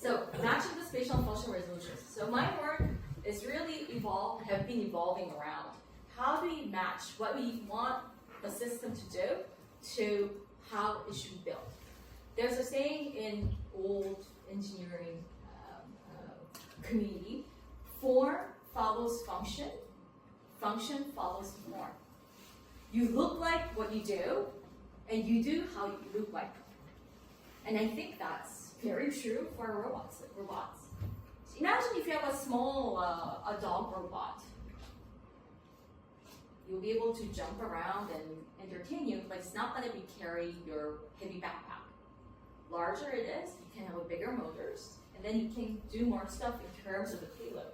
So matching the spatial and functional resolutions. So my work is really have been evolving around how do we match what we want the system to do to how it should be built. There's a saying in old engineering community, form follows function, function follows form. You look like what you do, and you do how you look like. And I think that's very true for robots. So imagine if you have a small a dog robot. You'll be able to jump around and entertain you, but it's not going to be carrying your heavy backpack. Larger it is, you can have a bigger motors, and then you can do more stuff in terms of the payload.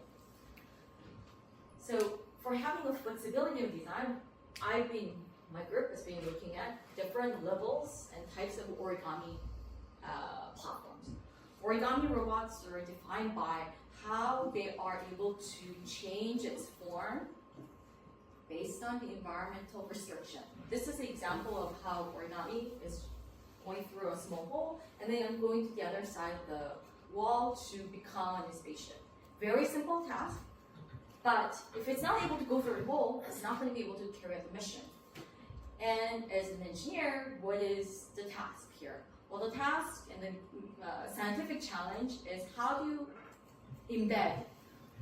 So for having a flexibility of design, my group has been looking at different levels and types of origami platforms. Origami robots are defined by how they are able to change its form based on the environmental restriction. This is an example of how origami is going through a small hole, and then I'm going to the other side of the wall to become a spaceship. Very simple task, but if it's not able to go through the hole, it's not going to be able to carry out the mission. And as an engineer, what is the task here? Well, the task and the scientific challenge is how do you embed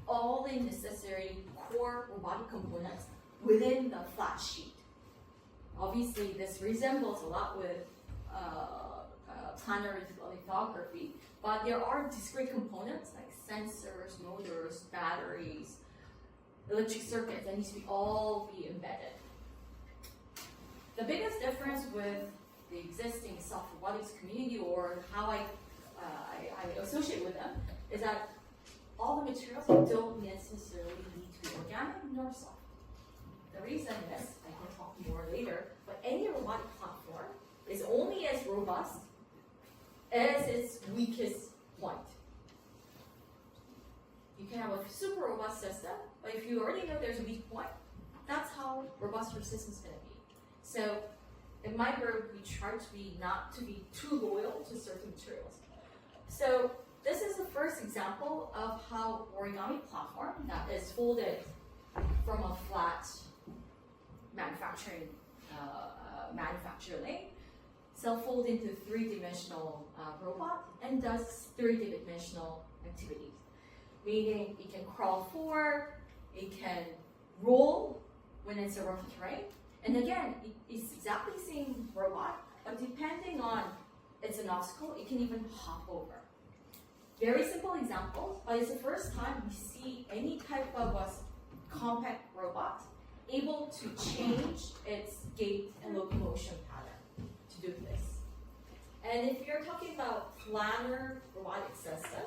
all the necessary core robotic components within the flat sheet. Obviously, this resembles a lot with planar lithography, but there are discrete components like sensors, motors, batteries, electric circuits that needs to all be embedded. The biggest difference with the existing soft robotics community, or how I associate with them, is that all the materials don't necessarily need to be organic nor soft. The reason is, I can talk more later, but any robotic platform is only as robust as its weakest point. You can have a super robust system, but if you already know there's a weak point, that's how robust your system's going to be. So in my group, we try to be not to be too loyal to certain materials. So this is the first example of how origami platform that is folded from a flat manufacturing lane, self-fold into three-dimensional robot and does three-dimensional activities. Meaning it can crawl forward, it can roll when it's a rough terrain, and again, it's exactly the same robot, but depending on it's an obstacle, it can even hop over. Very simple example, but it's the first time we see any type of a compact robot able to change its gait and locomotion pattern to do this. And if you're talking about planar robotic system,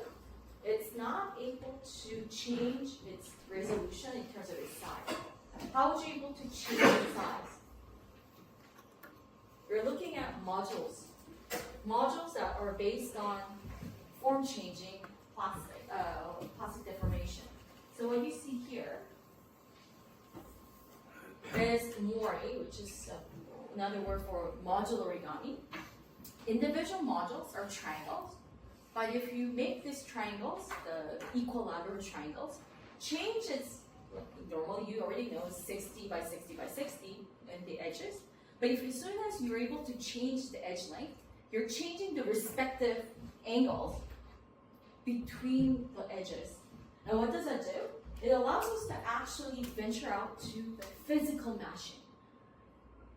it's not able to change its resolution in terms of its size. How would you be able to change its size? You're looking at modules. Modules that are based on form-changing plastic deformation. So what you see here is mori, which is another word for modular origami. Individual modules are triangles, but if you make these triangles, the equilateral triangles, change its, normally you already know 60 by 60 by 60 in the edges, but if as soon as you're able to change the edge length, you're changing the respective angles between the edges. And what does that do? It allows us to actually venture out to the physical meshing.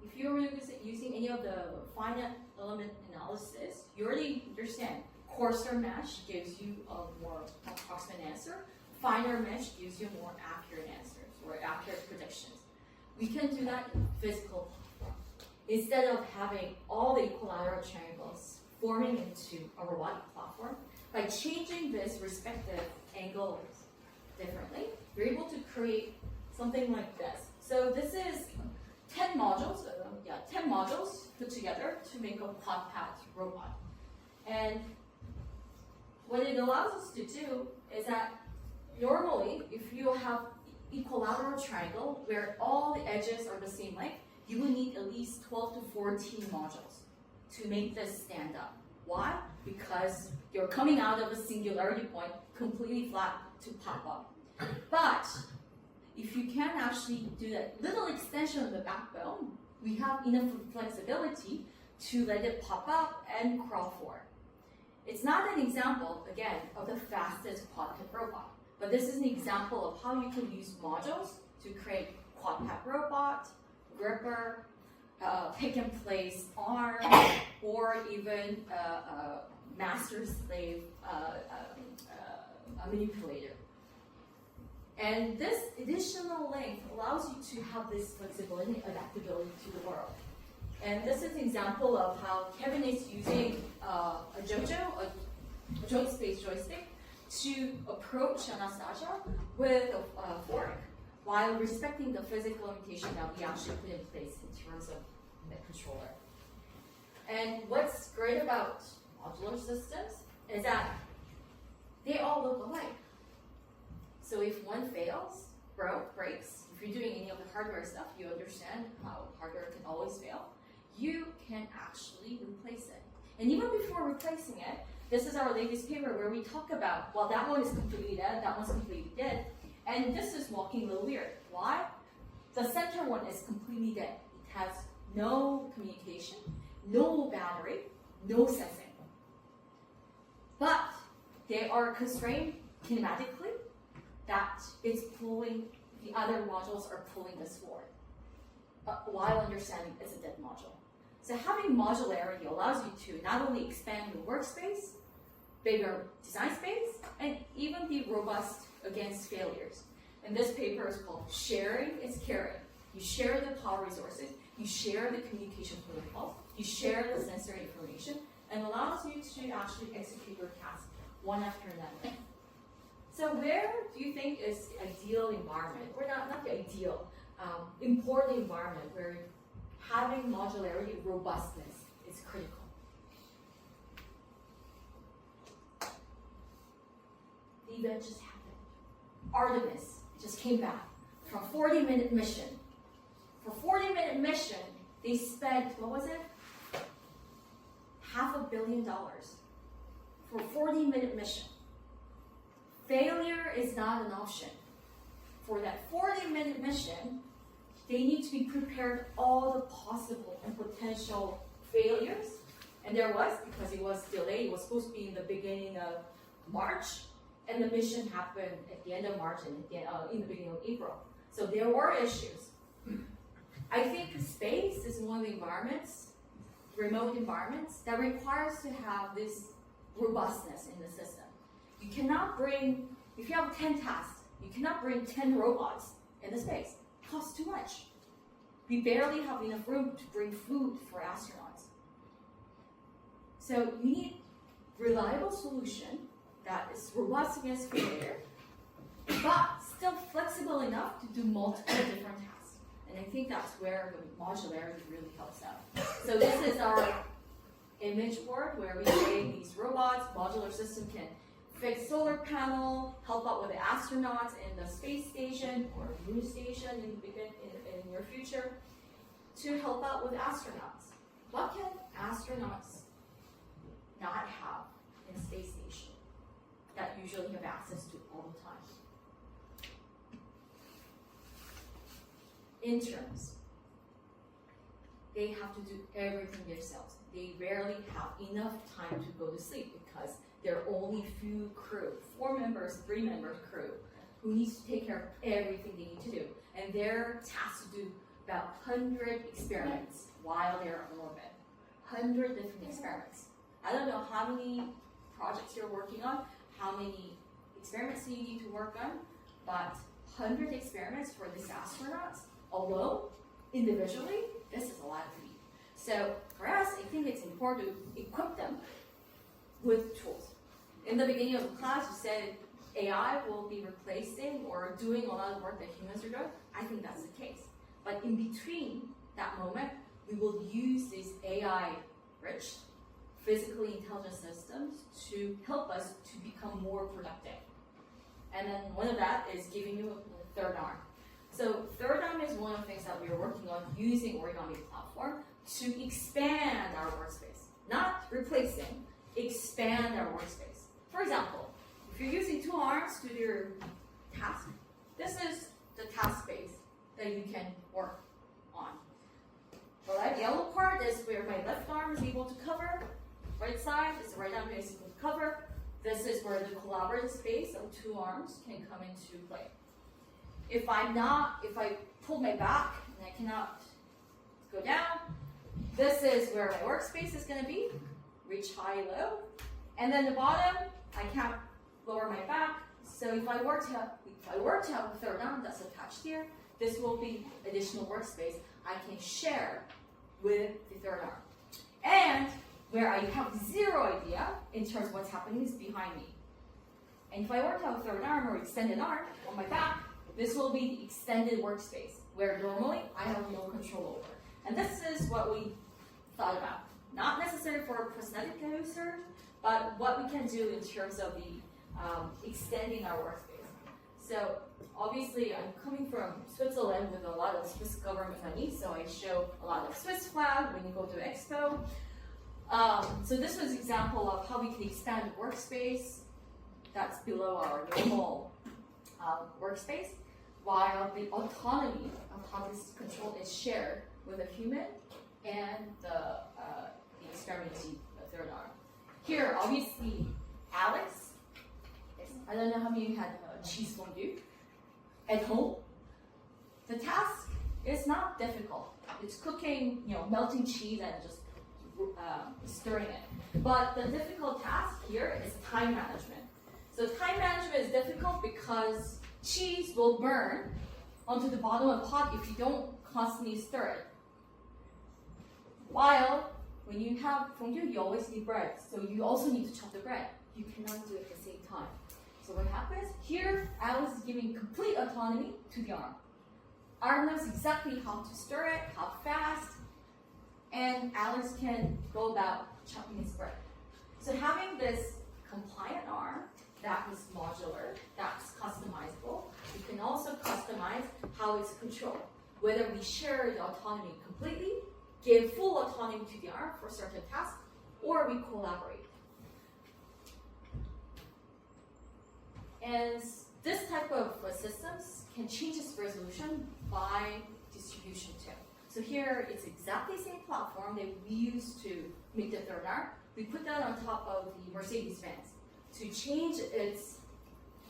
If you're using any of the finite element analysis, you already understand coarser mesh gives you a more approximate answer. Finer mesh gives you more accurate answers or accurate predictions. We can do that in physical platform. Instead of having all the equilateral triangles forming into a robotic platform, by changing this respective angles differently, you're able to create something like this. So this is 10 modules, 10 modules put together to make a compact robot. And what it allows us to do is that normally, if you have equilateral triangle where all the edges are the same length, you will need at least 12 to 14 modules to make this stand up. Why? because you're coming out of a singularity point completely flat to pop up. But if you can actually do that little extension of the backbone, we have enough flexibility to let it pop up and crawl forward. It's not an example, again, of the fastest quadruped robot, but this is an example of how you can use modules to create quadruped robot, gripper, pick and place arm, or even master-slave manipulator. And this additional length allows you to have this flexibility and adaptability to the world. And this is an example of how Kevin is using a JoJo, a joint space joystick, to approach Anastasia with a fork, while respecting the physical limitation that we actually put in place in terms of the controller. And what's great about modular systems is that they all look alike. So if one fails, breaks, if you're doing any of the hardware stuff, you understand how hardware can always fail. You can actually replace it. And even before replacing it, this is our latest paper where we talk about, well, that one is completely dead, that one's completely dead, and this is walking a little weird. Why? The center one is completely dead. It has no communication, no battery, no sensing. But they are constrained kinematically that it's pulling, the other modules are pulling this forward, while understanding it's a dead module. So having modularity allows you to not only expand your workspace, bigger design space, and even be robust against failures. And this paper is called Sharing is Caring. You share the power resources, you share the communication protocols, you share the sensory information, and allows you to actually execute your tasks one after another. So where do you think is the ideal environment, or not the ideal, important environment where having modularity, robustness is critical? The event just happened. Artemis just came back from a 40-minute mission. For a 40-minute mission, they spent, what was it? $500 million for a 40-minute mission. Failure is not an option. For that 40-minute mission, they need to be prepared all the possible and potential failures. And there was, because it was delayed, it was supposed to be in the beginning of March, and the mission happened at the end of March and in the beginning of April. So there were issues. I think space is one of the environments, remote environments, that requires to have this robustness in the system. You cannot bring, if you have 10 tasks, you cannot bring 10 robots in the space. It costs too much. We barely have enough room to bring food for astronauts. So you need reliable solution that is robust against failure, but still flexible enough to do multiple different tasks. And I think that's where the modularity really helps out. So this is our image board where we create these robots. Modular system can fix solar panel, help out with the astronauts in the space station or moon station in the near future, to help out with astronauts. What can astronauts not have in a space station that usually have access to all the time? Interns. They have to do everything themselves. They rarely have enough time to go to sleep because there are only few crew, 4 members, 3 members crew, who needs to take care of everything they need to do. And they're tasked to do about 100 experiments while they're on orbit. 100 different experiments. I don't know how many projects you're working on, how many experiments you need to work on, but 100 experiments for these astronauts alone, individually, this is a lot of feed. So for us, I think it's important to equip them with tools. In the beginning of the class, you said AI will be replacing or doing a lot of work that humans are doing. I think that's the case. But in between that moment, we will use these AI-rich, physically intelligent systems to help us to become more productive. And then one of that is giving you a third arm. So third arm is one of the things that we are working on using Origami platform to expand our workspace. Not replacing, expand our workspace. For example, if you're using 2 arms to do your task, this is the task space that you can work on. The light yellow part is where my left arm is able to cover. Right side is the right arm is able to cover. This is where the collaborative space of 2 arms can come into play. If I pull my back and I cannot go down, this is where my workspace is going to be. Reach high, low. And then the bottom, I can't lower my back. So if I were to have a third arm that's attached here, this will be additional workspace I can share with the third arm. And where I have 0 idea in terms of what's happening is behind me. And if I were to have a third arm or extended arm on my back, this will be the extended workspace, where normally I have no control over. And this is what we thought about. Not necessarily for prosthetic research, but what we can do in terms of the extending our workspace. So obviously I'm coming from Switzerland with a lot of Swiss government money, so I show a lot of Swiss flag when you go to Expo. So this was an example of how we can expand workspace that's below our normal workspace, while the autonomous control is shared with a human and the extremity, the third arm. Here, obviously, Alex, I don't know how many of you had cheese fondue at home. The task is not difficult. It's cooking, melting cheese and just stirring it. But the difficult task here is time management. So time management is difficult because cheese will burn onto the bottom of the pot if you don't constantly stir it. While when you have fondue, you always need bread. So you also need to chop the bread. You cannot do it at the same time. So what happens? Here, Alice is giving complete autonomy to the arm. Arm knows exactly how to stir it, how fast, and Alice can go about chopping his bread. So having this compliant arm that is modular, that's customizable, we can also customize how it's controlled. Whether we share the autonomy completely, give full autonomy to the arm for certain tasks, or we collaborate. And this type of systems can change its resolution by distribution too. So here, it's exactly the same platform that we use to make the third arm. We put that on top of the Mercedes-Benz to change its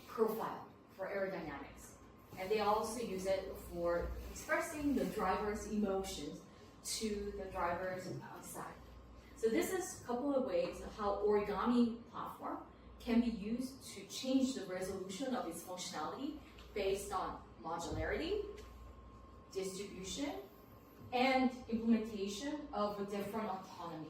profile for aerodynamics. And they also use it for expressing the driver's emotions to the drivers outside. So this is a couple of ways of how origami platform can be used to change the resolution of its functionality based on modularity, distribution, and implementation of a different autonomy.